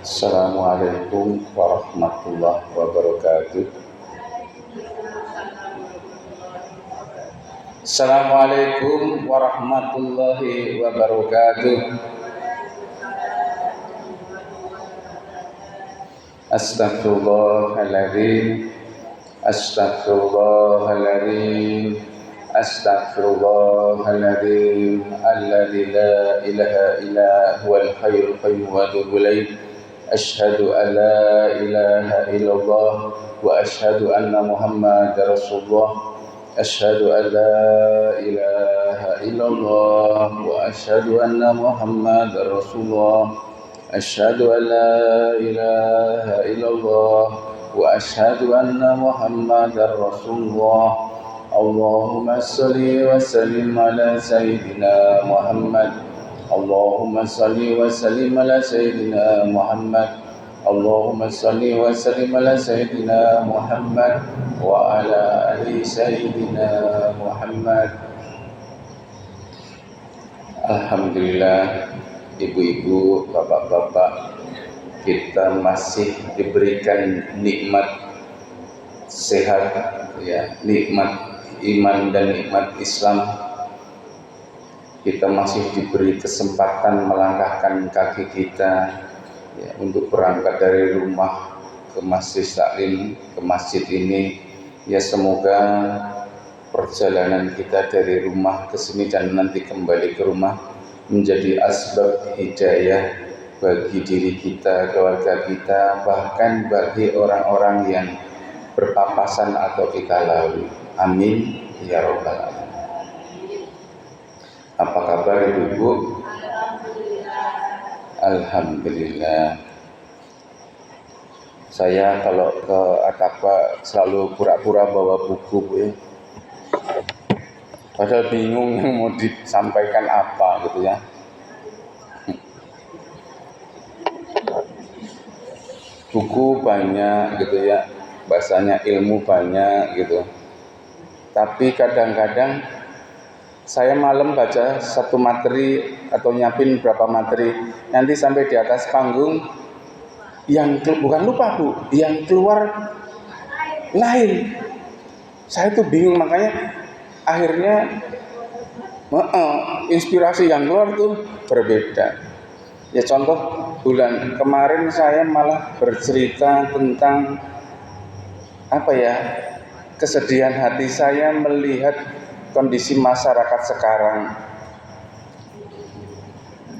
Assalamualaikum warahmatullahi wabarakatuh. Assalamualaikum warahmatullahi wabarakatuh. Astagfirullahaladzim. Astagfirullahaladzim. Astagfirullahaladzim. Alladzi la ilaha illa huwal hayyul qayyum wa atubu ilaih. Asyhadu an la ilaha illallah wa asyhadu anna Muhammadar Rasulullah. Asyhadu an la ilaha illallah wa asyhadu anna Muhammadar Rasulullah. Asyhadu an la ilaha illallah wa asyhadu anna Muhammadar Rasulullah. Allahumma shalli wa sallim ala sayyidina Muhammad. Allahumma salli wa sallim ala sayyidina Muhammad. Allahumma salli wa sallim ala sayyidina Muhammad wa ala ali sayyidina Muhammad. Alhamdulillah, ibu-ibu, bapak-bapak, kita masih diberikan nikmat sehat, ya, nikmat iman dan nikmat Islam. Kita masih diberi kesempatan melangkahkan kaki kita, ya, untuk berangkat dari rumah ke Masjid Taklim, ke masjid ini. Ya, semoga perjalanan kita dari rumah ke sini dan nanti kembali ke rumah menjadi asbab hidayah bagi diri kita, keluarga kita, bahkan bagi orang-orang yang berpapasan atau kita lalui. Amin ya rabbal alamin. Apa kabar ibu-ibu? Alhamdulillah. Saya kalau ke Atapa selalu pura-pura bawa buku, Bu, ya. Padahal bingung yang mau disampaikan apa gitu ya. Buku banyak gitu ya, bahasanya ilmu banyak gitu. Tapi kadang-kadang saya malam baca satu materi atau nyiapin berapa materi, nanti sampai di atas panggung yang bukan lupa, Bu, yang keluar lain. Saya tuh bingung, makanya akhirnya inspirasi yang keluar tuh berbeda. Ya, contoh bulan kemarin saya malah bercerita tentang apa ya, kesedihan hati saya melihat kondisi masyarakat sekarang.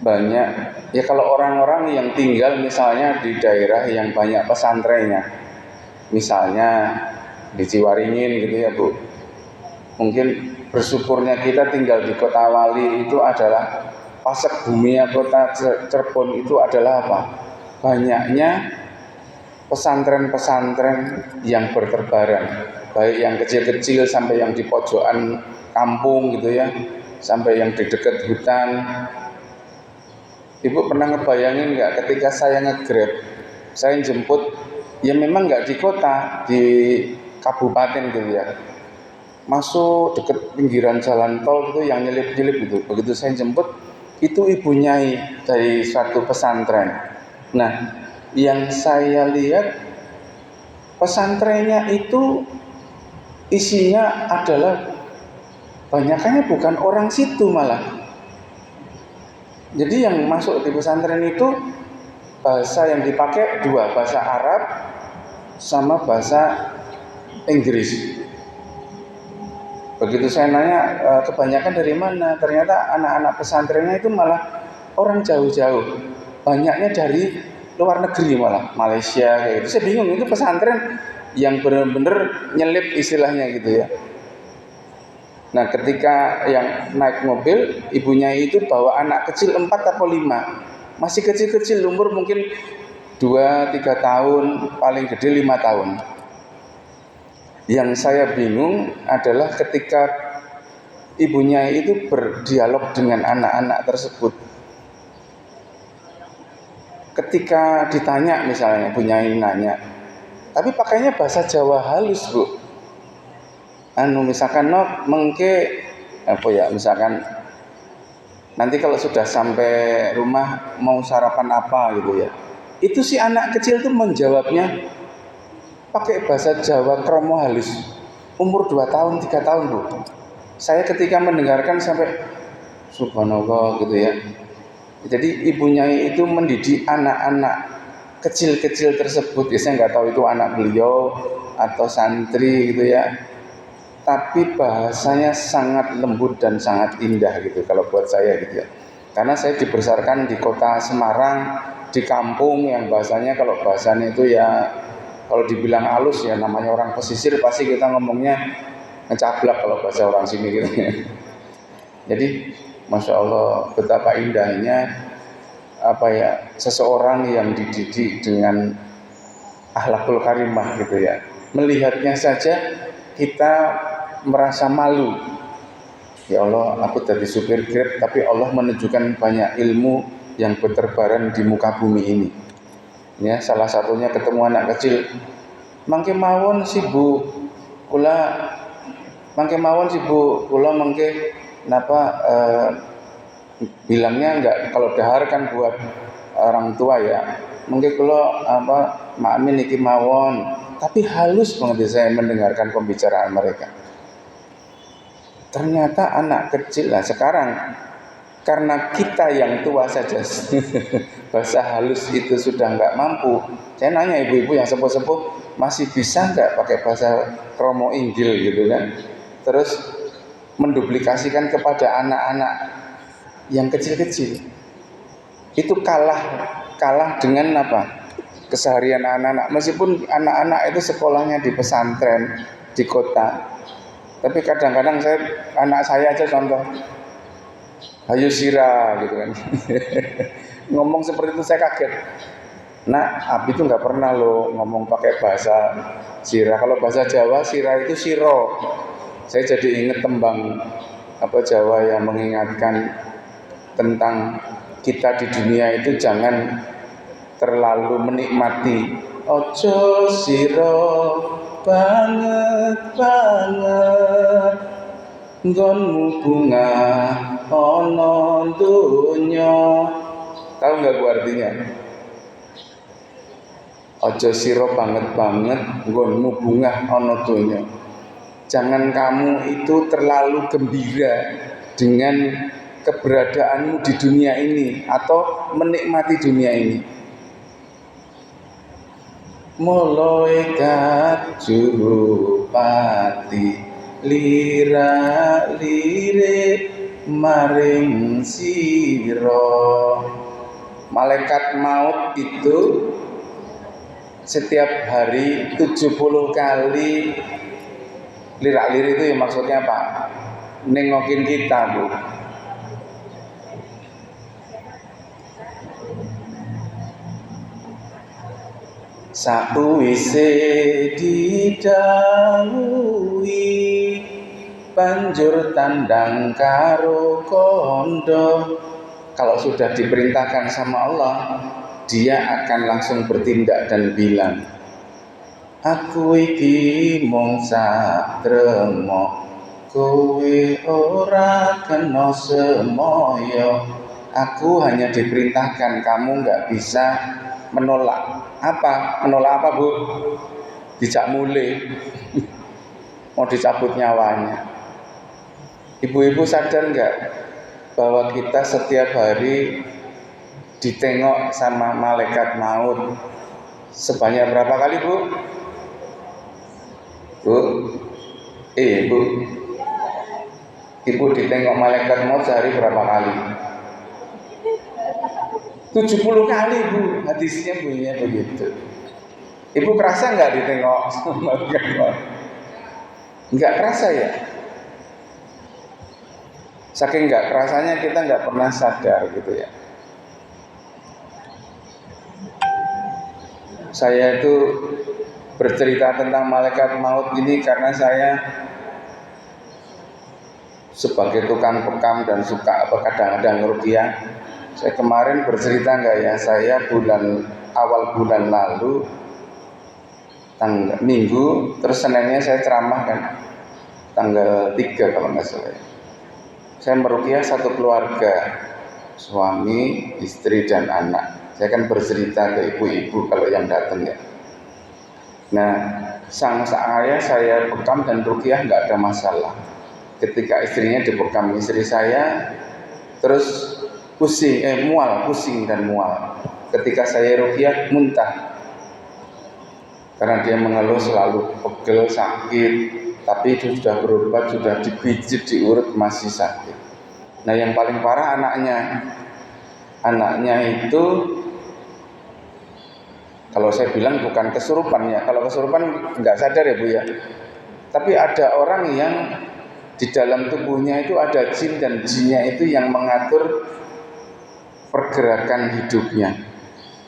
Banyak, ya, kalau orang-orang yang tinggal misalnya di daerah yang banyak pesantrennya, misalnya di Ciwaringin gitu ya, Bu. Mungkin bersyukurnya kita tinggal di Kota Wali itu adalah pasek bumi Kota Cirebon itu adalah apa? Banyaknya pesantren-pesantren yang berterbaran, baik yang kecil-kecil sampai yang di pojokan kampung gitu ya, sampai yang di dekat hutan. Ibu pernah ngebayangin nggak ketika saya nge-grab, saya jemput, ya memang nggak di kota, di kabupaten gitu ya, masuk deket pinggiran jalan tol gitu yang nyelip-nyelip gitu. Begitu saya jemput, itu ibu nyai dari suatu pesantren. Nah, yang saya lihat pesantrennya itu isinya adalah banyakannya bukan orang situ malah. Jadi yang masuk di pesantren itu bahasa yang dipakai dua, bahasa Arab sama bahasa Inggris. Begitu saya nanya kebanyakan dari mana, ternyata anak-anak pesantrennya itu malah orang jauh-jauh, banyaknya dari luar negeri, malah Malaysia kayak gitu. Saya bingung, itu pesantren yang benar-benar nyelip istilahnya gitu ya. Nah, ketika yang naik mobil, ibunya itu bawa anak kecil 4 atau 5, masih kecil-kecil, umur mungkin 2-3 tahun, paling gede 5 tahun. Yang saya bingung adalah ketika ibunya itu berdialog dengan anak-anak tersebut. Ketika ditanya misalnya, ibunya ini nanya, tapi pakainya bahasa Jawa halus, Bu. Misalkan mengke apa ya, misalkan nanti kalau sudah sampai rumah mau sarapan apa gitu ya, Itu si anak kecil tuh menjawabnya pakai bahasa Jawa kromo halus. Umur 2 tahun, 3 tahun, Bu. Saya ketika mendengarkan sampai subhanallah gitu ya. Jadi ibunya itu mendidik anak-anak kecil-kecil tersebut. Ya saya nggak tahu itu anak beliau atau santri gitu ya. Tapi bahasanya sangat lembut dan sangat indah gitu kalau buat saya gitu ya. Karena saya dibesarkan di kota Semarang, di kampung yang bahasanya kalau bahasanya itu ya kalau dibilang halus ya namanya orang pesisir pasti kita ngomongnya ngecablak kalau bahasa orang sini gitu ya. Jadi Masya Allah betapa indahnya apa ya seseorang yang dididik dengan akhlakul karimah gitu ya. Melihatnya saja kita merasa malu. Ya Allah, aku tadi supir Grab tapi Allah menunjukkan banyak ilmu yang berterbaran di muka bumi ini. Ya, salah satunya ketemu anak kecil. Mangke mawon si Bu, kula mangke mawon si Bu, kula mangke napa bilangnya enggak kalau dahar kan buat orang tua ya. Mangke kula apa makmin niki mawon, tapi halus banget saya mendengarkan pembicaraan mereka. Ternyata anak kecil lah sekarang karena kita yang tua saja bahasa halus itu sudah nggak mampu. Saya nanya ibu-ibu yang sepuh-sepuh masih bisa nggak pakai bahasa kromo inggil gitu kan? Terus menduplikasikan kepada anak-anak yang kecil-kecil. Itu kalah dengan apa? Keseharian anak-anak. Meskipun anak-anak itu sekolahnya di pesantren di kota. Tapi kadang-kadang anak saya aja contoh, hayu sira gitu kan. Ngomong seperti itu saya kaget. Nah, Abi itu nggak pernah lo ngomong pakai bahasa sira. Kalau bahasa Jawa sira itu siro. Saya jadi inget tembang apa Jawa yang mengingatkan tentang kita di dunia itu jangan terlalu menikmati. Ojo siro banget nggonmu bunga ana donya. Tahu nggak Bu artinya? Ojo siro banget nggonmu bunga ana donya. Jangan kamu itu terlalu gembira dengan keberadaanmu di dunia ini atau menikmati dunia ini. Malaikat jurupati lira-lire maring sira. Malaikat maut itu setiap hari 70 kali lirak-lirik itu ya maksudnya apa? Nengokin kita, Bu. Sakwise didhawuhi banjur tandang karo kondo. Kalau sudah diperintahkan sama Allah, dia akan langsung bertindak dan bilang, aku iki mung satremo, kowe ora kena semoyo. Aku hanya diperintahkan, kamu nggak bisa menolak. Apa? Menolak apa, Bu? Dijak mulai. Mau dicabut nyawanya. Ibu-ibu sadar nggak bahwa kita setiap hari ditengok sama malaikat maut sebanyak berapa kali, Bu? Bu? Bu? Ibu ditengok malaikat maut sehari berapa kali? 70 kali, Bu. Hadisnya bunyinya begitu. Ibu kerasa nggak ditengok malaikat maut? Nggak kerasa ya? Saking nggak kerasanya kita nggak pernah sadar gitu ya. Saya itu bercerita tentang malaikat maut ini karena saya sebagai tukang pekam dan suka kadang-kadang rupiah. Saya kemarin bercerita nggak ya, saya awal bulan lalu tanggal Minggu, terus Seninnya saya ceramah kan tanggal 3 kalau nggak salah. Saya meruqyah satu keluarga, suami, istri dan anak. Saya kan bercerita ke ibu-ibu kalau yang datang ya. Nah, sang ayah saya bekam dan ruqyah nggak ada masalah. Ketika istrinya dibekam istri saya, terus pusing dan mual. Ketika saya ruqyah muntah. Karena dia mengeluh selalu pegel, sakit, tapi itu sudah berobat, sudah dipijit, diurut, masih sakit. Nah, yang paling parah anaknya itu, kalau saya bilang bukan kesurupan ya, kalau kesurupan nggak sadar ya Bu ya. Tapi ada orang yang di dalam tubuhnya itu ada jin, dan jinnya itu yang mengatur pergerakan hidupnya.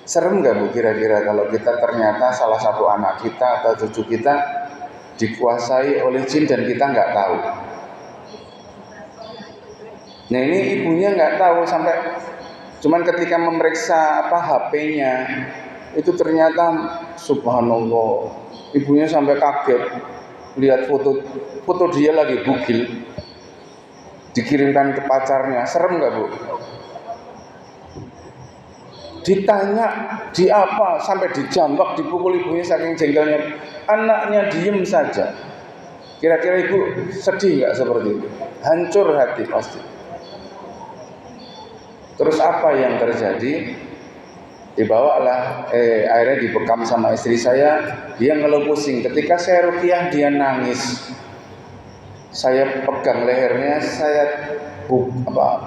Serem nggak Bu kira-kira kalau kita ternyata salah satu anak kita atau cucu kita dikuasai oleh jin dan kita nggak tahu. Nah, ini ibunya nggak tahu, sampai cuman ketika memeriksa HP-nya itu ternyata subhanallah, ibunya sampai kaget lihat foto dia lagi bugil dikirimkan ke pacarnya. Serem nggak Bu? Ditanya di apa sampai dijambak, dipukul ibunya saking jengkelnya. Anaknya diem saja. Kira-kira ibu sedih nggak seperti itu? Hancur hati pasti. Terus apa yang terjadi? Dibawalah, akhirnya dibekam sama istri saya. Dia ngeluh pusing. Ketika saya ruqyah dia nangis. Saya pegang lehernya, saya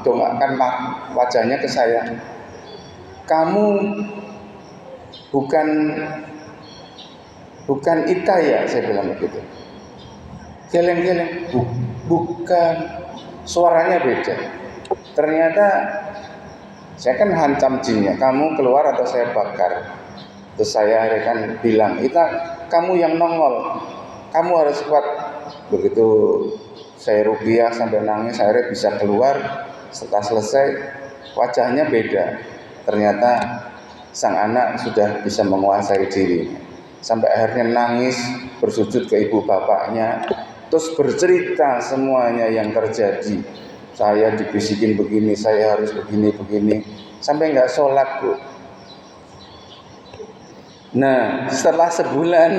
dongakkan wajahnya ke saya. Kamu bukan Ita ya, saya bilang begitu. Geleng-geleng, bukan. Suaranya beda. Ternyata saya kan hancam jinnya, kamu keluar atau saya bakar. Terus saya akhirnya bilang, Ita, kamu yang nongol, kamu harus kuat. Begitu saya ruqyah sampai nangis, akhirnya bisa keluar. Setelah selesai, wajahnya beda. Ternyata sang anak sudah bisa menguasai diri. Sampai akhirnya nangis, bersujud ke ibu bapaknya, terus bercerita semuanya yang terjadi. Saya dibisikin begini, saya harus begini, sampai nggak sholat Bu. Nah, setelah sebulan,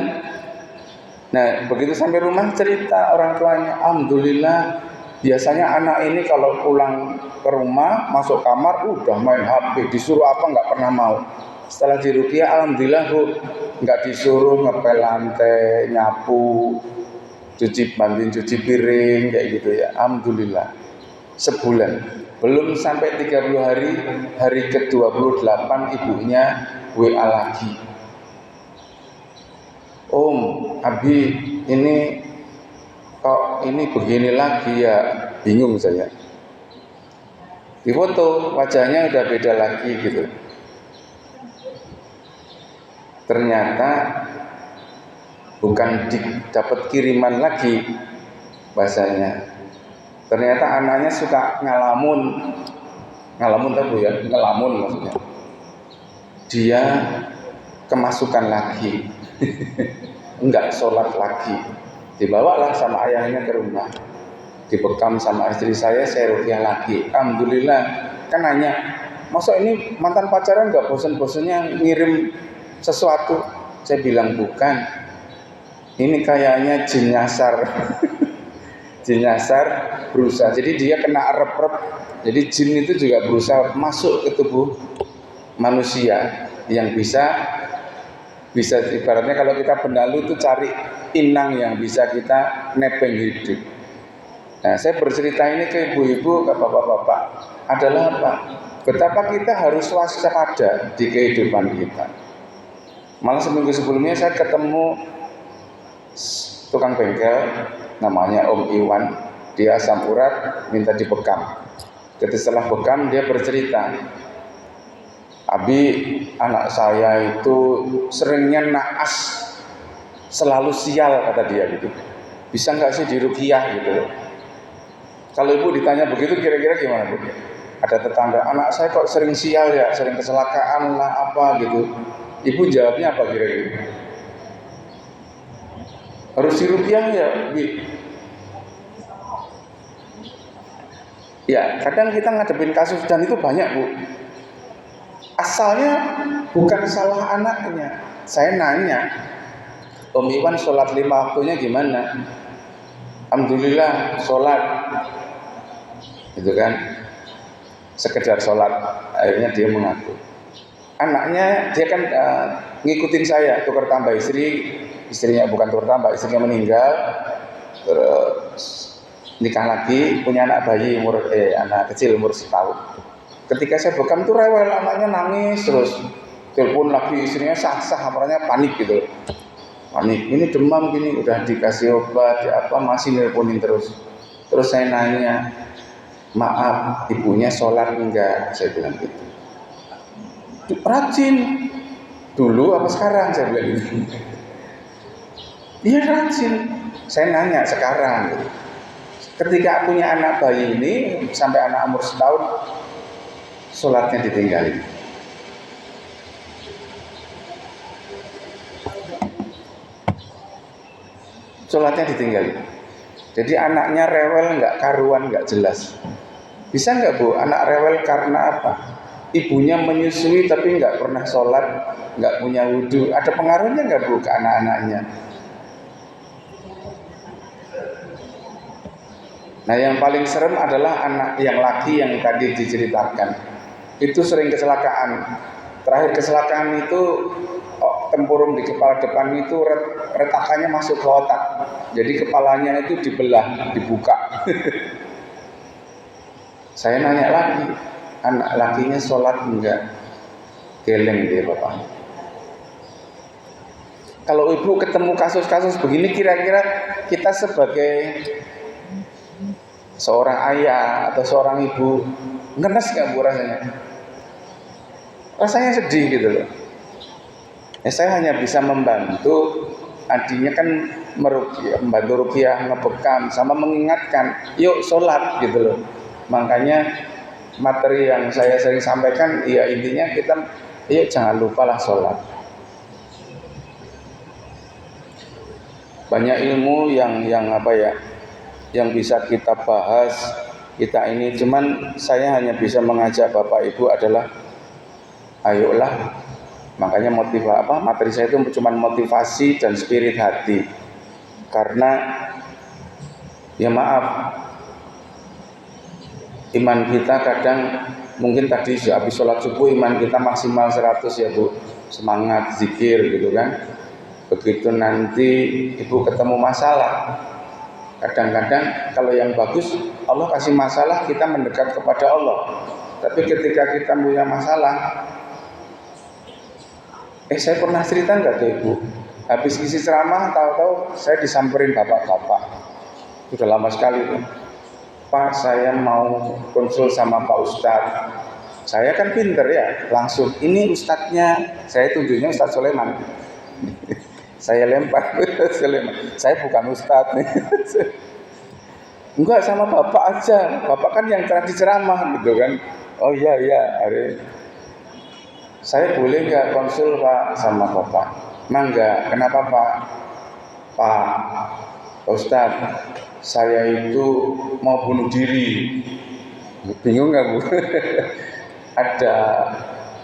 nah begitu sampai rumah cerita orang tuanya, alhamdulillah. Biasanya anak ini kalau pulang ke rumah, masuk kamar, udah main HP, disuruh apa nggak pernah mau. Setelah diruqyah, alhamdulillah Bu, nggak disuruh ngepel lantai, nyapu, bantuin cuci piring kayak gitu ya, alhamdulillah. Sebulan, belum sampai 30 hari, hari ke-28 ibunya WA lagi. Om, Abi, ini kok ini begini lagi ya, bingung saya. Di foto wajahnya udah beda lagi gitu. Ternyata bukan dapat kiriman lagi bahasanya. Ternyata anaknya suka ngelamun tahu ya, ngelamun maksudnya. Dia kemasukan lagi, enggak sholat lagi. Dibawalah sama ayahnya ke rumah, dibekam sama istri saya ruqyah lagi. Alhamdulillah. Kan nanya, masa ini mantan pacaran enggak bosan-bosannya ngirim sesuatu? Saya bilang bukan. Ini kayaknya jin nyasar. Jin nyasar berusaha. Jadi dia kena rep-rep. Jadi jin itu juga berusaha masuk ke tubuh manusia yang bisa ibaratnya kalau kita benalu itu cari inang yang bisa kita nepeng hidup. Nah, saya bercerita ini ke ibu-ibu, ke bapak-bapak adalah apa? Betapa kita harus waspada di kehidupan kita. Malah seminggu sebelumnya saya ketemu tukang bengkel namanya Om Iwan, dia asam urat minta dibekam. Jadi setelah bekam dia bercerita, Abi, anak saya itu seringnya naas, selalu sial kata dia gitu. Bisa nggak sih diruqyah gitu? Kalau ibu ditanya begitu kira-kira gimana Bu? Ada tetangga, anak saya kok sering sial ya, sering kecelakaan lah apa gitu. Ibu jawabnya apa kira-kira? Harus diruqyah ya, Bi? Ya, kadang kita ngadepin kasus dan itu banyak Bu. Asalnya bukan salah anaknya. Saya nanya, Om Iwan sholat 5 waktunya gimana? Alhamdulillah sholat, gitu kan? Sekedar sholat. Akhirnya dia mengaku. Anaknya dia kan ngikutin saya, tukar tambah istrinya bukan tukar tambah, istrinya meninggal, terus nikah lagi, punya anak bayi anak kecil umur setahun. Ketika saya bekam tuh rewel, anaknya nangis terus, telepon lagi istrinya sah-sah, apalagi panik gitu, panik, ini demam gini, udah dikasih obat, masih nelponin terus. Terus saya nanya, maaf ibunya sholat enggak? Saya bilang gitu. Rajin dulu apa sekarang? Saya bilang gitu. Iya rajin. Saya nanya sekarang gitu. Ketika punya anak bayi ini sampai anak umur setahun, sholatnya ditinggalin. Sholatnya ditinggalin. Jadi anaknya rewel nggak karuan, nggak jelas. Bisa nggak Bu, anak rewel karena apa? Ibunya menyusui tapi nggak pernah sholat, nggak punya wudhu. Ada pengaruhnya nggak Bu ke anak-anaknya? Nah yang paling serem adalah anak yang laki yang tadi diceritakan. Itu sering kecelakaan. Terakhir kecelakaan itu tempurung di kepala depan itu retakannya masuk ke otak. Jadi kepalanya itu dibelah, dibuka. Saya nanya lagi, anak lakinya sholat enggak? Geleng dia bapak. Kalau ibu ketemu kasus-kasus begini, kira-kira kita sebagai seorang ayah atau seorang ibu ngenes nggak Bu rasanya? Rasanya sedih gitu loh. Saya hanya bisa membantu, adiknya kan membantu ruqyah, ngebekam, sama mengingatkan, yuk sholat gitu loh. Makanya materi yang saya sering sampaikan, ya intinya kita, yuk jangan lupalah sholat. Banyak ilmu yang bisa kita bahas, kita ini, cuman saya hanya bisa mengajak Bapak Ibu adalah, ayolah. Makanya materi saya itu cuma motivasi dan spirit hati. Karena ya maaf, iman kita kadang mungkin tadi habis sholat subuh iman kita maksimal 100 ya Bu, semangat zikir gitu kan. Begitu nanti ibu ketemu masalah, kadang-kadang kalau yang bagus Allah kasih masalah, kita mendekat kepada Allah. Tapi ketika kita punya masalah, saya pernah cerita nggak ke ibu, habis isi ceramah tahu-tahu saya disamperin bapak-bapak, sudah lama sekali tuh. Pak, saya mau konsul sama Pak Ustadz. Saya kan pinter ya, langsung ini ustadznya, saya tunjuknya Ustadz Soleman. Saya lempar Soleman, saya bukan ustadz nih. Enggak, sama bapak aja, bapak kan yang terakhir ceramah gitu kan. Oh iya hari saya boleh nggak konsul Pak sama bapak? Mangga, kenapa Pak? Pak Ustadz, saya itu mau bunuh diri. Bingung nggak Bu?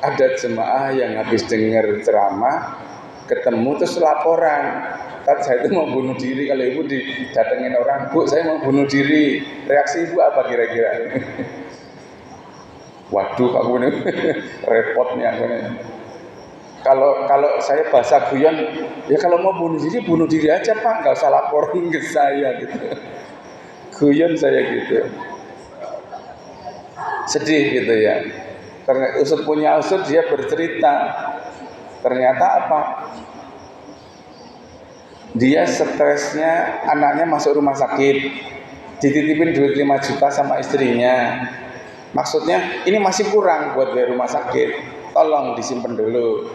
ada jemaah yang habis dengar ceramah, ketemu terus laporan, saya itu mau bunuh diri. Kalau ibu didatengin orang, Bu saya mau bunuh diri, reaksi ibu apa kira-kira? Waduh aku ini repotnya aku ini. Kalau saya bahasa guyon, ya kalau mau bunuh diri aja Pak, nggak usah laporin ke saya gitu. Guyon saya gitu. Sedih gitu ya. Karena punya usut dia bercerita. Ternyata apa? Dia stresnya anaknya masuk rumah sakit, dititipin duit 5 juta sama istrinya. Maksudnya ini masih kurang buat biaya rumah sakit, tolong disimpan dulu.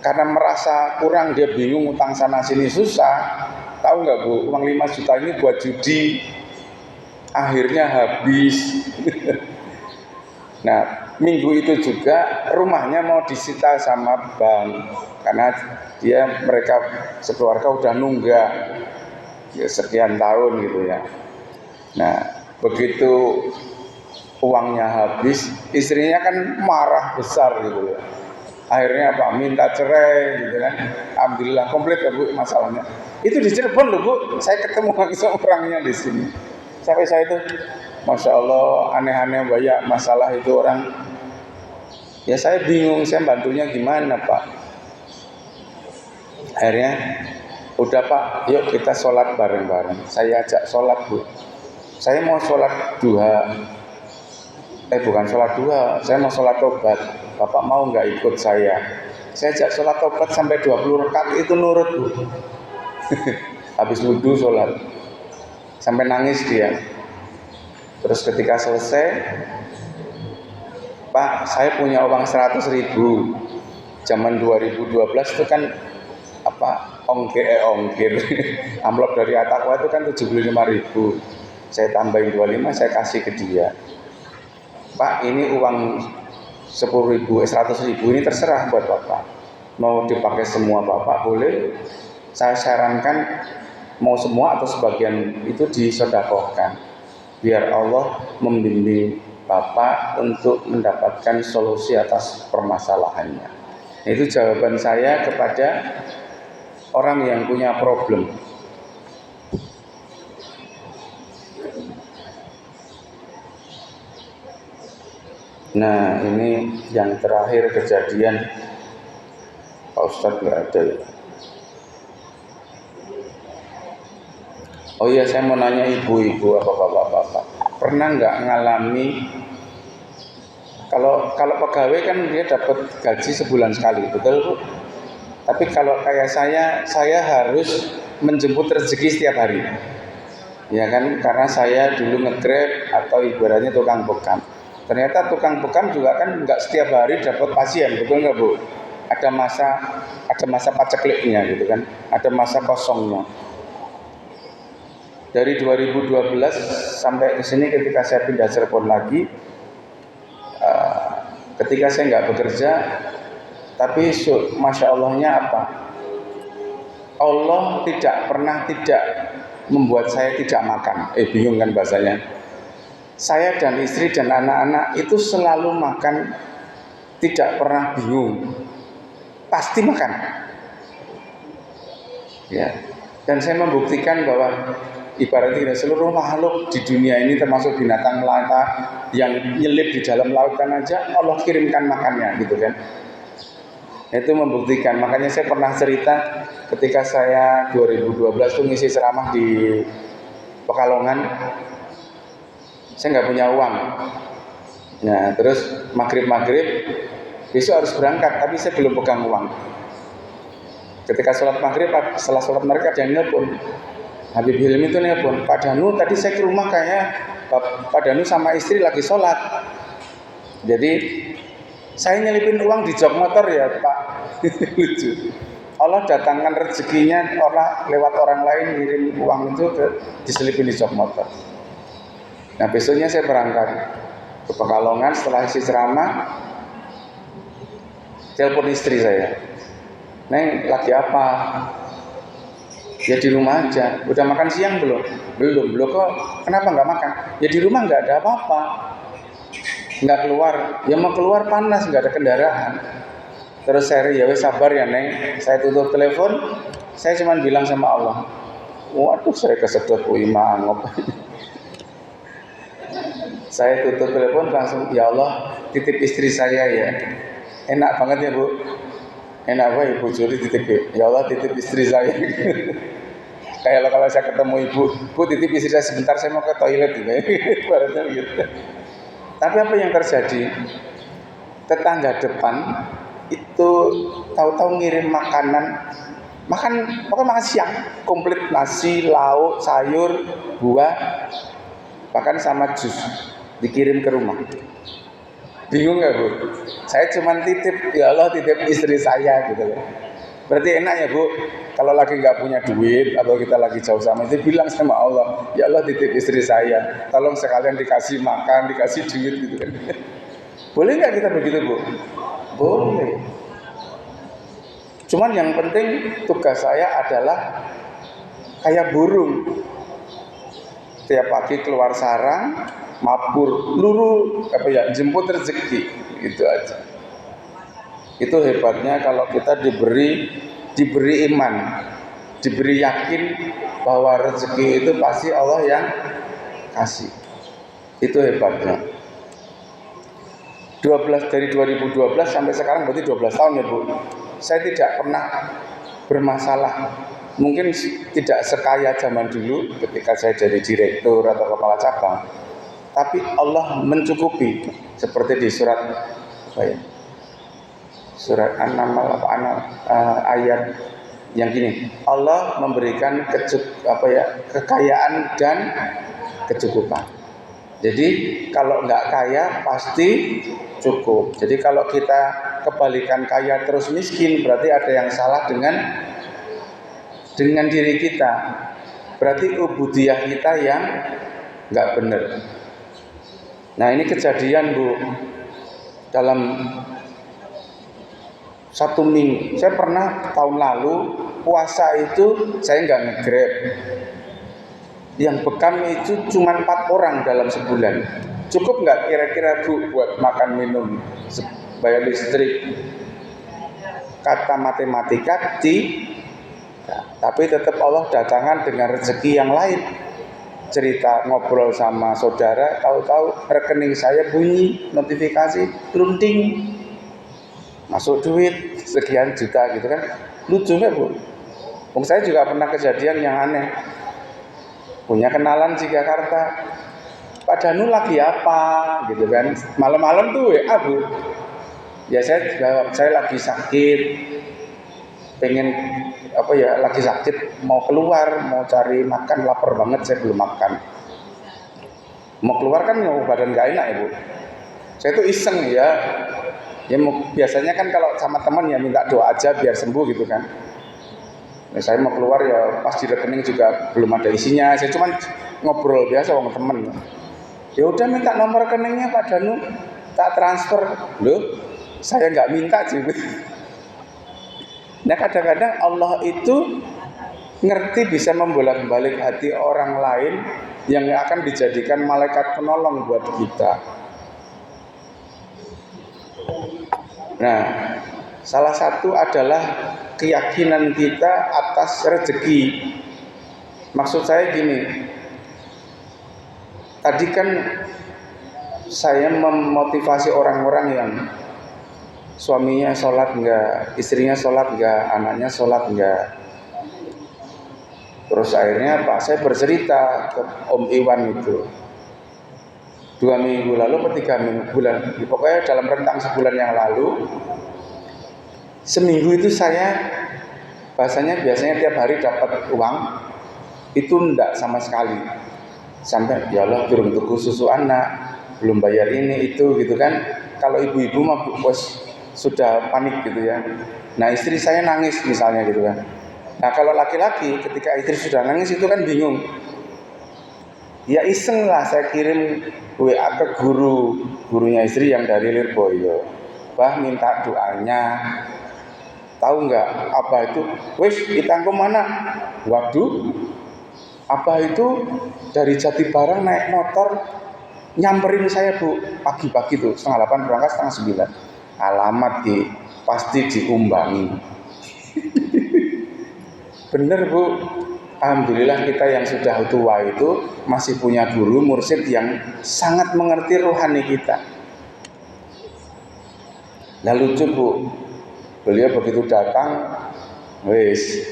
Karena merasa kurang, dia bingung, utang sana sini susah. Tahu nggak Bu, uang 5 juta ini buat judi, akhirnya habis. Nah minggu itu juga rumahnya mau disita sama bank, karena mereka sekeluarga udah nunggak ya, sekian tahun gitu ya. Nah begitu uangnya habis, istrinya kan marah besar gitu ya. Akhirnya apa? Minta cerai gitu kan. Alhamdulillah komplit ya Bu masalahnya. Itu di Cirebon loh Bu, saya ketemu langsung orangnya di sini. Sampai saya itu, Masya Allah, aneh-aneh banyak masalah itu orang. Ya saya bingung, saya bantunya gimana Pak. Akhirnya, udah Pak, yuk kita sholat bareng-bareng. Saya ajak sholat Bu. Saya mau sholat duha. Bukan sholat duha, saya mau sholat tobat. Bapak mau nggak ikut saya? Saya ajak sholat tobat sampai 20 rakaat itu nurut Bu. Habis wudhu sholat. Sampai nangis dia. Terus ketika selesai, Pak, saya punya uang 100.000. Zaman 2012 itu kan apa ongkir amplop dari Atakwa itu kan 75.000. Saya tambahin 25, saya kasih ke dia. Pak, ini uang 10.000, 100.000 ini terserah buat Bapak. Mau dipakai semua Bapak boleh. Saya sarankan mau semua atau sebagian itu disedekahkan. Biar Allah membimbing Bapak untuk mendapatkan solusi atas permasalahannya. Itu jawaban saya kepada orang yang punya problem. Nah, ini yang terakhir kejadian Pak Ustadz nggak ada ya. Oh iya, saya mau nanya ibu-ibu apa bapak-bapak, pernah nggak ngalami kalau pegawai kan dia dapat gaji sebulan sekali, betul Bu? Tapi kalau kayak saya harus menjemput rezeki setiap hari, ya kan? Karena saya dulu nge-grab atau ibaratnya tukang bekam. Ternyata tukang bekam juga kan nggak setiap hari dapat pasien, betul nggak Bu? Ada masa pacekliknya gitu kan, ada masa kosongnya. Dari 2012 sampai ke sini ketika saya pindah Cirebon lagi, ketika saya nggak bekerja, tapi Masya Allahnya apa? Allah tidak membuat saya tidak makan. Bingung kan bahasanya? Saya dan istri dan anak-anak itu selalu makan, tidak pernah bingung, pasti makan. Ya, dan saya membuktikan bahwa ibaratnya seluruh makhluk di dunia ini termasuk binatang melata yang nyelip di dalam lautan aja Allah kirimkan makannya gitu kan. Itu membuktikan. Makanya saya pernah cerita ketika saya 2012 itu ngisi ceramah di Pekalongan, saya nggak punya uang. Nah terus maghrib besok harus berangkat, tapi saya belum pegang uang. Ketika sholat maghrib, setelah sholat maghrib ada yang nelpon. Habib Hilmi itu nelpon, Pak Danu tadi saya ke rumah kayaknya Pak Danu sama istri lagi sholat. Jadi saya nyelipin uang di jok motor ya Pak. Lucu. Allah datangkan rezekinya lewat orang lain ngirim uang itu diselipin di jok motor. Nah besoknya saya berangkat ke Pekalongan setelah isi ceramah, telepon istri saya, Neng lagi apa? Ya di rumah aja. Udah makan siang belum? Belum kok. Kenapa nggak makan? Ya di rumah nggak ada apa-apa. Nggak keluar. Ya mau keluar panas, nggak ada kendaraan. Terus saya wes sabar ya Neng. Saya tutup telepon. Saya cuma bilang sama Allah, waduh saya kesedot imangop. Saya tutup telepon langsung, ya Allah titip istri saya ya. Enak banget ya Bu. Enak banget Ibu Juri titip. Ya Allah titip istri saya. Kayak kalau saya ketemu ibu, Bu titip istri saya sebentar, saya mau ke toilet gitu. Gitu. Tapi apa yang terjadi? Tetangga depan itu tahu-tahu ngirim makanan, pokoknya makan siang, komplit nasi, lauk, sayur, buah, bahkan sama jus dikirim ke rumah. Bingung nggak Bu? Saya cuma titip, ya Allah titip istri saya gitu. Berarti enak ya Bu, kalau lagi nggak punya duit atau kita lagi jauh sama itu bilang sama Allah, ya Allah titip istri saya, tolong sekalian dikasih makan, dikasih duit gitu kan. Boleh nggak kita begitu Bu? Boleh. Cuman yang penting tugas saya adalah kayak burung, tiap pagi keluar sarang, mabur, luru jemput rezeki, itu aja. Itu hebatnya kalau kita diberi iman, diberi yakin bahwa rezeki itu pasti Allah yang kasih. Itu hebatnya. 12 dari 2012 sampai sekarang berarti 12 tahun ya Bu. Saya tidak pernah bermasalah. Mungkin tidak sekaya zaman dulu ketika saya jadi direktur atau kepala cabang. Tapi Allah mencukupi seperti di surat surat An-Naml ayat yang gini. Allah memberikan kekayaan dan kecukupan. Jadi kalau nggak kaya pasti cukup. Jadi kalau kita kebalikan kaya terus miskin, berarti ada yang salah dengan diri kita. Berarti ubudiyah kita yang nggak benar. Nah ini kejadian Bu, dalam 1 minggu. Saya pernah tahun lalu puasa itu saya nggak nge-Grab. Yang bekam itu cuma 4 orang dalam sebulan. Cukup nggak kira-kira Bu buat makan minum, bayar listrik? Kata matematika tapi tetap Allah datangkan dengan rezeki yang lain. Cerita ngobrol sama saudara, tahu-tahu rekening saya bunyi notifikasi trunding, masuk duit sekian juta gitu kan. Lucu nggak Bu? Saya juga pernah kejadian yang aneh. Punya kenalan di Jakarta, Pak Danu lagi apa gitu kan, malam-malam tuh WA Bu. Ya saya jawab, saya lagi sakit, pengen lagi sakit, mau keluar, mau cari makan, lapar banget, saya belum makan. Mau keluar kan mau badan gak enak ya Bu. Saya tuh iseng ya biasanya kan kalau sama teman ya minta doa aja biar sembuh gitu kan. Nah, saya mau keluar ya pas di rekening juga belum ada isinya. Saya cuma ngobrol biasa sama temen. Ya udah minta nomor rekeningnya Pak Danu, tak transfer. Loh, saya nggak minta sih. Nah kadang-kadang Allah itu ngerti bisa membolak-balik hati orang lain yang akan dijadikan malaikat penolong buat kita. Nah, salah satu adalah keyakinan kita atas rezeki. Maksud saya gini, tadi kan saya memotivasi orang-orang yang suaminya sholat enggak, istrinya sholat enggak, anaknya sholat enggak. Terus akhirnya saya bercerita ke Om Iwan itu 2 minggu lalu atau 3 bulan, pokoknya dalam rentang sebulan yang lalu, seminggu itu saya biasanya tiap hari dapat uang itu enggak sama sekali. Sampai ya Allah turun tuku susu anak, belum bayar ini itu gitu kan. Kalau ibu-ibu mah sudah panik gitu ya. Nah istri saya nangis misalnya gitu kan. Nah kalau laki-laki ketika istri sudah nangis itu kan bingung. Ya iseng lah saya kirim WA ke gurunya istri yang dari Lirboyo. Minta doanya. Tahu nggak apa itu? Wis ditanggung mana? Waduh, apa itu dari Jatibarang naik motor nyamperin saya Bu, pagi-pagi tuh 7:30 berangkat 8:30. Alamat pasti diumbangi. Bener Bu, alhamdulillah kita yang sudah tua itu masih punya guru mursyid yang sangat mengerti rohani kita. Nah lucu Bu, beliau begitu datang, wis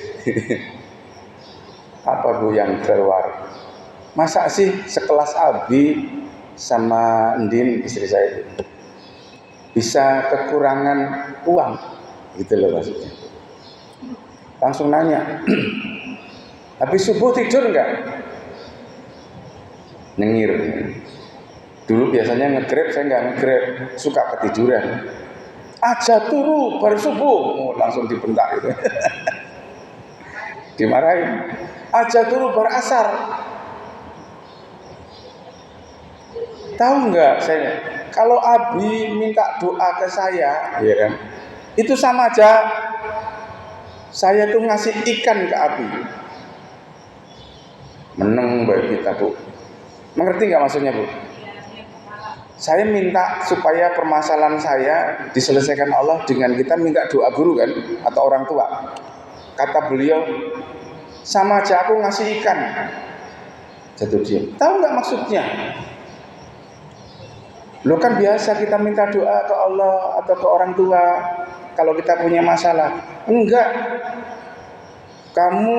apa Bu yang keluar? Masa sih sekelas Abi sama Ndin istri saya itu bisa kekurangan uang, gitu loh maksudnya. Langsung nanya, habis subuh tidur enggak? Nengir. Dulu biasanya nge-Grab, saya enggak nge-Grab, suka ketiduran. Aja turu baru subuh, langsung dibentak gitu. Dimarahin. Aja turu baru asar. Tahu enggak saya? Kalau Abi minta doa ke saya, ya kan? Itu sama aja saya tuh ngasih ikan ke Abi. Meneng baik kita Bu. Mengerti nggak maksudnya Bu? Saya minta supaya permasalahan saya diselesaikan Allah dengan kita minta doa guru kan, atau orang tua. Kata beliau, sama aja aku ngasih ikan. Jatuh diam. Tahu nggak maksudnya? Lo kan biasa kita minta doa ke Allah atau ke orang tua kalau kita punya masalah. Enggak. Kamu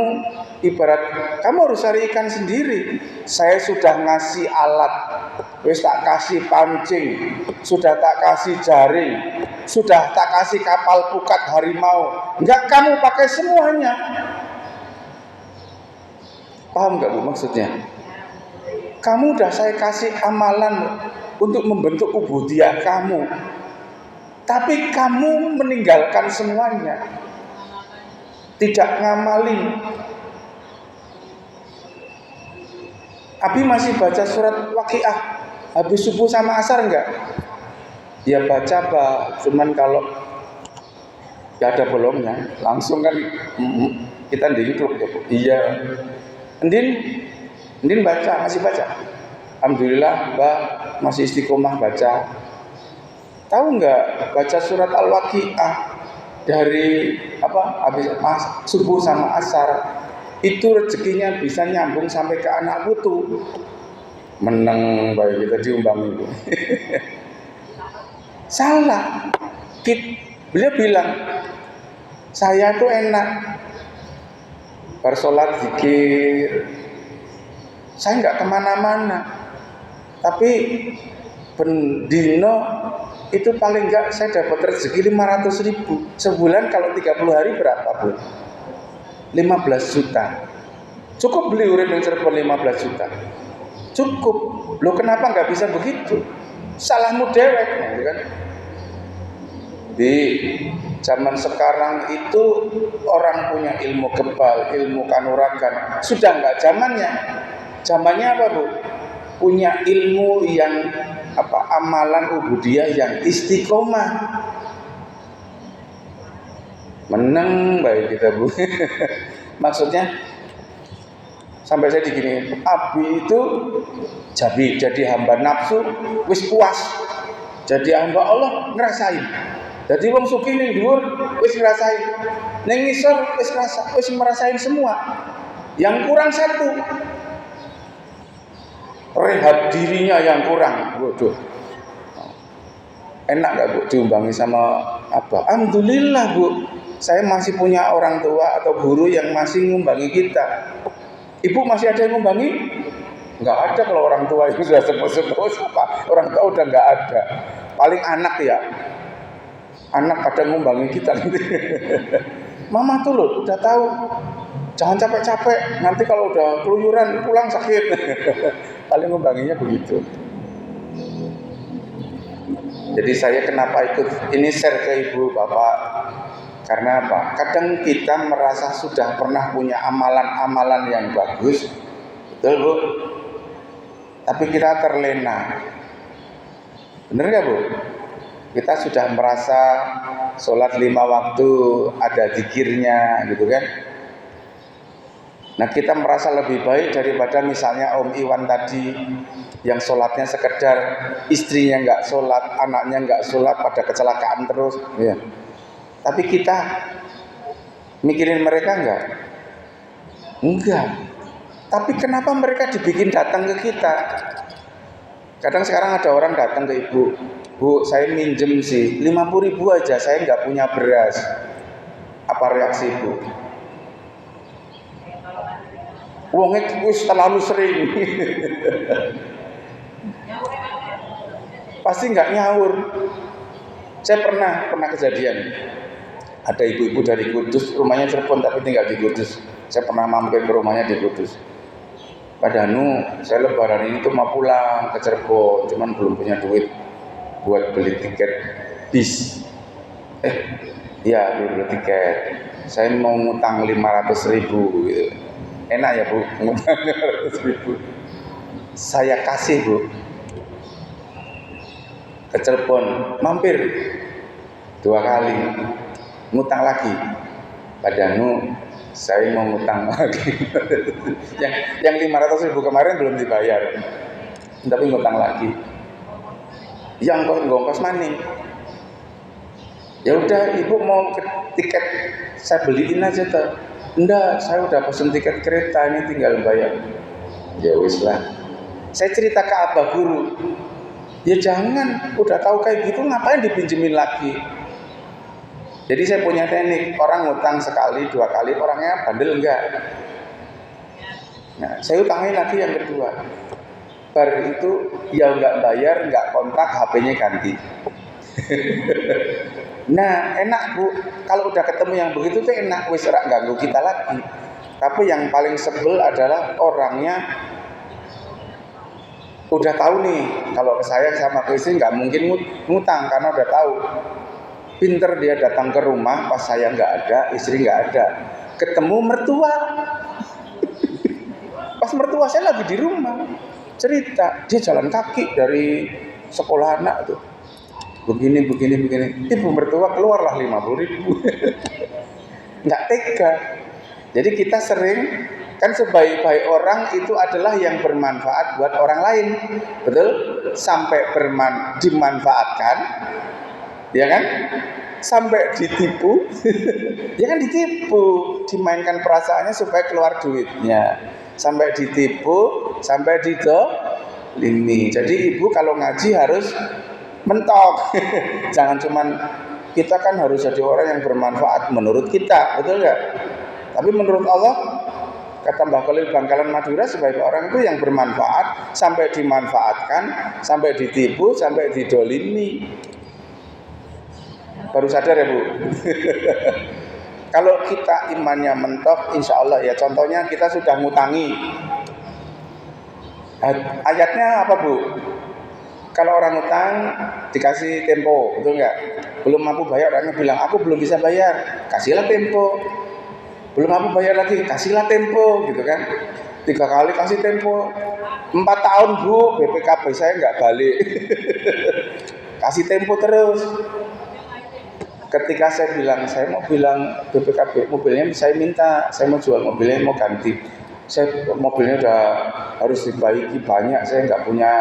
ibarat kamu harus cari ikan sendiri. Saya sudah ngasih alat, wis tak kasih pancing, sudah tak kasih jaring, sudah tak kasih kapal pukat harimau. Enggak kamu pakai semuanya. Paham enggak Bu maksudnya? Kamu udah saya kasih amalan untuk membentuk ubudiyah kamu, tapi kamu meninggalkan semuanya, tidak ngamalin. Abi masih baca surat Waqiah habis subuh sama asar enggak? Ya baca Pak, cuman kalau gak ada bolongnya langsung kan kita ndingkluk ya Bu. Iya. Ndin baca, masih baca. Alhamdulillah Mbak masih istiqomah baca. Tahu enggak baca surat Al-Waqiah dari habis subuh sama asar itu rezekinya bisa nyambung sampai ke anak putu. Menang baik kita diumbangi itu. Salah. Beliau bilang saya tuh enak bersolat zikir, saya nggak kemana-mana, tapi bendino itu paling enggak saya dapat rezeki 500.000 sebulan. Kalau 30 hari berapa Bu? 15 juta. Cukup beli urip yang Cirebon 15 juta. Cukup. Loh kenapa nggak bisa begitu? Salahmu dewek, kan? Di zaman sekarang itu orang punya ilmu kebal, ilmu kanuragan. Sudah nggak zamannya. Zamannya apa Bu? Punya ilmu yang amalan ubudiyah yang istiqomah. Menang baik kita Bu. Maksudnya sampai saya digini, Abi itu jadi hamba nafsu wis puas, jadi hamba Allah ngerasain. Jadi wong sugih ning dhuwur wis ngerasain, ning ngisor wis merasain semua. Yang kurang satu, rehab dirinya yang kurang. Waduh. Enak gak Bu diumbangi sama apa? Alhamdulillah Bu, saya masih punya orang tua atau guru yang masih ngumbangi kita. Ibu masih ada yang ngumbangi? Enggak ada. Kalau orang tua itu sudah sepuh-sepuh, orang tua udah enggak ada. Paling anak ya. Anak kadang ngumbangi kita nanti. Mama tuh loh udah tahu, jangan capek-capek, nanti kalau udah keluyuran pulang sakit. Paling ngumbanginya begitu. Jadi saya kenapa ikut ini share ke ibu bapak, karena apa? Kadang kita merasa sudah pernah punya amalan-amalan yang bagus, betul Bu? Tapi kita terlena. Bener gak Bu? Kita sudah merasa sholat 5 waktu ada zikirnya gitu kan. Nah kita merasa lebih baik daripada misalnya Om Iwan tadi yang sholatnya sekedar istrinya nggak sholat, anaknya nggak sholat, pada kecelakaan terus ya. Tapi kita mikirin mereka enggak. Tapi kenapa mereka dibikin datang ke kita? Kadang sekarang ada orang datang ke ibu, Bu saya minjem sih 50.000 aja, saya nggak punya beras. Apa reaksi ibu? Wongnya wis terlalu sering. Pasti nggak nyaur. Saya pernah kejadian. Ada ibu-ibu dari Kudus, rumahnya Cirebon tapi tinggal di Kudus. Saya pernah mampir ke rumahnya di Kudus. Padahal saya lebaran ini tuh mau pulang ke Cirebon, cuman belum punya duit buat beli tiket bis. Iya belum beli tiket. Saya mau ngutang 500.000 gitu. Enak ya Bu, ngutang 500.000. Saya kasih Bu. Ke Cirebon, mampir 2 kali, ngutang lagi. Padahal saya mau ngutang lagi. yang 500.000 kemarin belum dibayar, tapi ngutang lagi. yang ngongkos maning. Ya udah, ibu mau tiket saya beliin aja tuh. Enggak, saya udah pesen tiket kereta, ini tinggal bayar. Ya wis lah. Saya cerita ke abah guru. Ya jangan, udah tahu kayak gitu ngapain dipinjemin lagi. Jadi saya punya teknik, orang ngutang sekali, 2 kali, orangnya bandel enggak. Nah, saya utangin lagi yang kedua. Bar itu ya enggak bayar, enggak kontak, HP-nya ganti. Nah, enak Bu, kalau udah ketemu yang begitu tuh enak, wis ora ganggu kita lagi. Tapi yang paling sebel adalah orangnya udah tahu nih, kalau saya sama istri nggak mungkin ngutang karena udah tahu. Pinter dia datang ke rumah pas saya nggak ada, istri nggak ada, ketemu mertua. Pas mertua saya lagi di rumah, cerita dia jalan kaki dari sekolah anak tuh. Begini. Ibu mertua keluarlah 50.000. Nggak tega. Jadi kita sering, kan sebaik-baik orang itu adalah yang bermanfaat buat orang lain. Betul? Sampai dimanfaatkan. Ya kan? Sampai ditipu. Ya kan ditipu. Dimainkan perasaannya supaya keluar duitnya. Sampai ditipu, sampai didolimi. Jadi ibu kalau ngaji harus mentok. Jangan cuman, kita kan harus jadi orang yang bermanfaat menurut kita, betul nggak? Tapi menurut Allah, kata Mbah Khalil Bangkalan Madura, sebagai orang itu yang bermanfaat sampai dimanfaatkan, sampai ditipu, sampai didolimi. Baru sadar ya Bu. Kalau kita imannya mentok, insya Allah ya, contohnya kita sudah ngutangi. Ayatnya apa Bu? Kalau orang utang dikasih tempo, betul nggak? Belum mampu bayar, orangnya bilang aku belum bisa bayar, kasihlah tempo. Belum mampu bayar lagi, kasihlah tempo, gitu kan? 3 kali kasih tempo, 4 tahun Bu, BPKB saya nggak balik. Kasih tempo terus. Ketika saya bilang, saya mau bilang BPKB, mobilnya saya minta, saya mau jual mobilnya, mau ganti. Mobilnya udah harus dibaiki banyak, saya nggak punya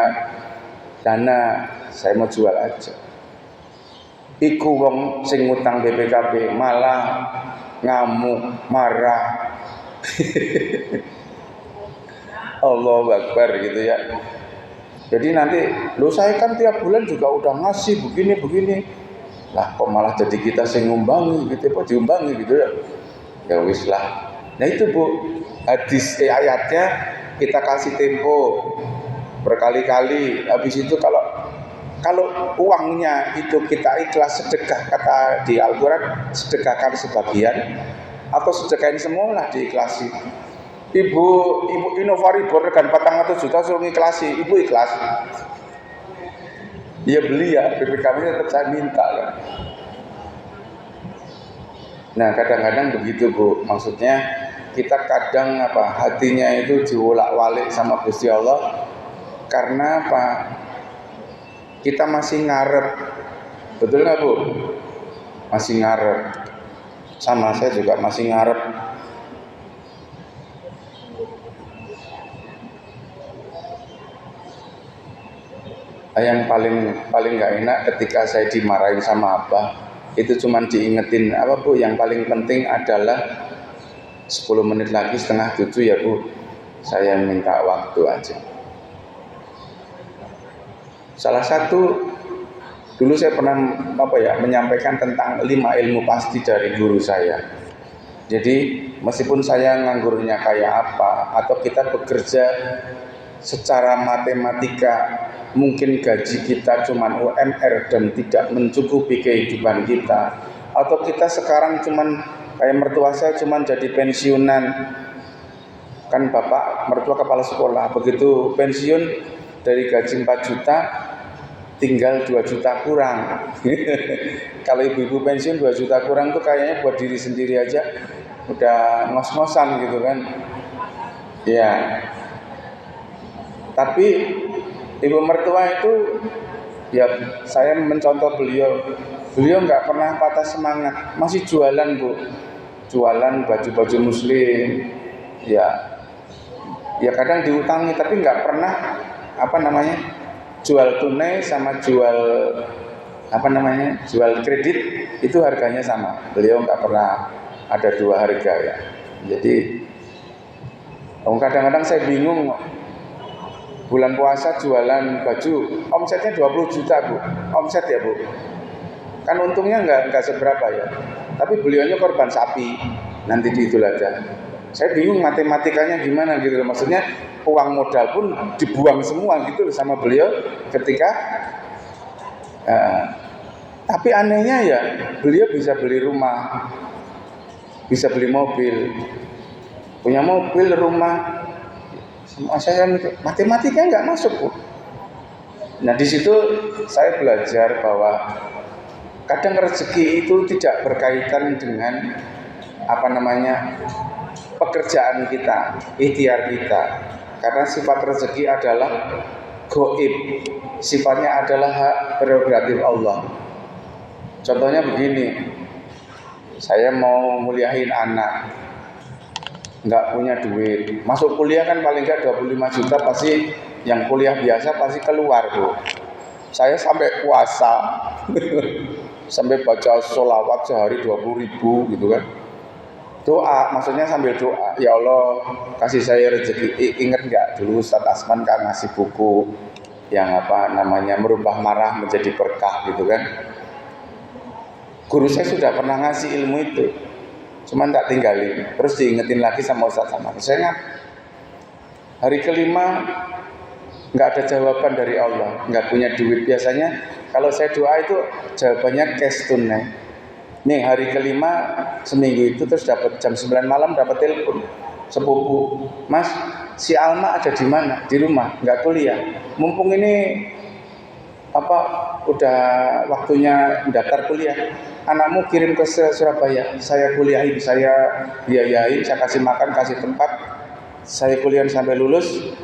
dana, saya mau jual aja. Iku wong sing ngutang BPKB malah ngamuk, marah. Allahu Akbar gitu ya. Jadi nanti, lo saya kan tiap bulan juga udah ngasih begini. Lah kok malah jadi kita sing ngumbangi gitu, apa diumbangi gitu ya. Ya wis lah. Nah itu Bu, ayatnya kita kasih tempo berkali-kali. Habis itu kalau uangnya itu kita ikhlas sedekah, kata di Al-Quran, sedekahkan sebagian atau sedekahin semua lah, diikhlasi. Ibu Innovari borgan 400 juta suruh ikhlasi, ibu ikhlas. Dia beli ya, BPKB tetap saya minta kan. Nah kadang-kadang begitu Bu, maksudnya kita kadang hatinya itu diwolak-walik sama Gusti Allah karena apa? Kita masih ngarep, betul nggak Bu? Masih ngarep, sama saya juga masih ngarep. Yang paling nggak enak ketika saya dimarahin sama Abah, itu cuman diingetin apa Bu? Yang paling penting adalah 10 menit lagi 6:30 ya Bu, saya minta waktu aja. Salah satu dulu saya pernah menyampaikan tentang 5 ilmu pasti dari guru saya. Jadi meskipun saya nganggurnya kayak apa, atau kita bekerja secara matematika, mungkin gaji kita cuman UMR dan tidak mencukupi kehidupan kita, atau kita sekarang cuman kayak mertua saya cuman jadi pensiunan, kan bapak mertua kepala sekolah, begitu pensiun dari gaji 4 juta tinggal 2 juta kurang. Kalau ibu-ibu pensiun 2 juta kurang tuh kayaknya buat diri sendiri aja udah ngos-ngosan gitu kan ya. Tapi ibu mertua itu ya, saya mencontoh beliau nggak pernah patah semangat, masih jualan Bu, jualan baju-baju muslim ya kadang diutangi tapi nggak pernah jual tunai sama jual jual kredit itu harganya sama. Beliau nggak pernah ada dua harga ya. Jadi kadang-kadang saya bingung, bulan puasa jualan baju omsetnya 20 juta Bu, omset ya Bu, kan untungnya nggak seberapa ya, tapi beliaunya korban sapi nanti di Idul Adha. Saya bingung matematikanya gimana gitu loh, maksudnya uang modal pun dibuang semua gitu loh sama beliau ketika tapi anehnya ya beliau bisa beli rumah, bisa beli mobil, punya mobil, rumah. Saya matematika nggak masuk Bu. Nah di situ saya belajar bahwa kadang rezeki itu tidak berkaitan dengan pekerjaan kita, ikhtiar kita. Karena sifat rezeki adalah gaib, sifatnya adalah hak prerogatif Allah. Contohnya begini, saya mau muliahin anak, nggak punya duit, masuk kuliah kan paling nggak 25 juta pasti, yang kuliah biasa pasti keluar Bu. Saya sampai puasa sampai baca sholawat sehari 20.000 gitu kan, doa, maksudnya sambil doa, ya Allah kasih saya rezeki. Ingat nggak dulu Ustadz Asman kan ngasih buku yang merubah marah menjadi berkah gitu kan. Guru saya sudah pernah ngasih ilmu itu, cuman tak tinggalin, terus diingetin lagi sama Ustadz Asman. Saya ingat hari kelima nggak ada jawaban dari Allah, nggak punya duit. Biasanya kalau saya doa itu jawabannya cash tunai. Nih hari kelima seminggu itu, terus dapat jam 9 malam dapat telepon sepupu, Mas si Alma ada di mana? Di rumah, nggak kuliah. Mumpung ini udah waktunya daftar kuliah, anakmu kirim ke Surabaya, saya kuliahin, saya biayain, saya kasih makan, kasih tempat, saya kuliah sampai lulus.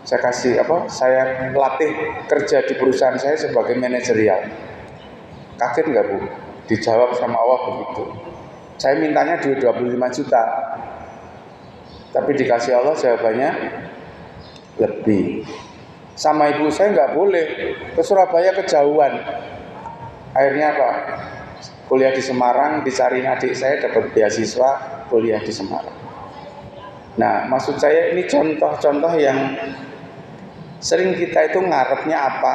Saya kasih saya latih kerja di perusahaan saya sebagai manajerial. Kaget nggak Bu? Dijawab sama Allah begitu. Saya mintanya duit 25 juta, tapi dikasih Allah jawabannya lebih. Sama ibu saya nggak boleh ke Surabaya, kejauhan. Akhirnya kuliah di Semarang, dicariin adik saya dapat beasiswa kuliah di Semarang. Nah maksud saya ini contoh-contoh yang sering kita itu ngarepnya apa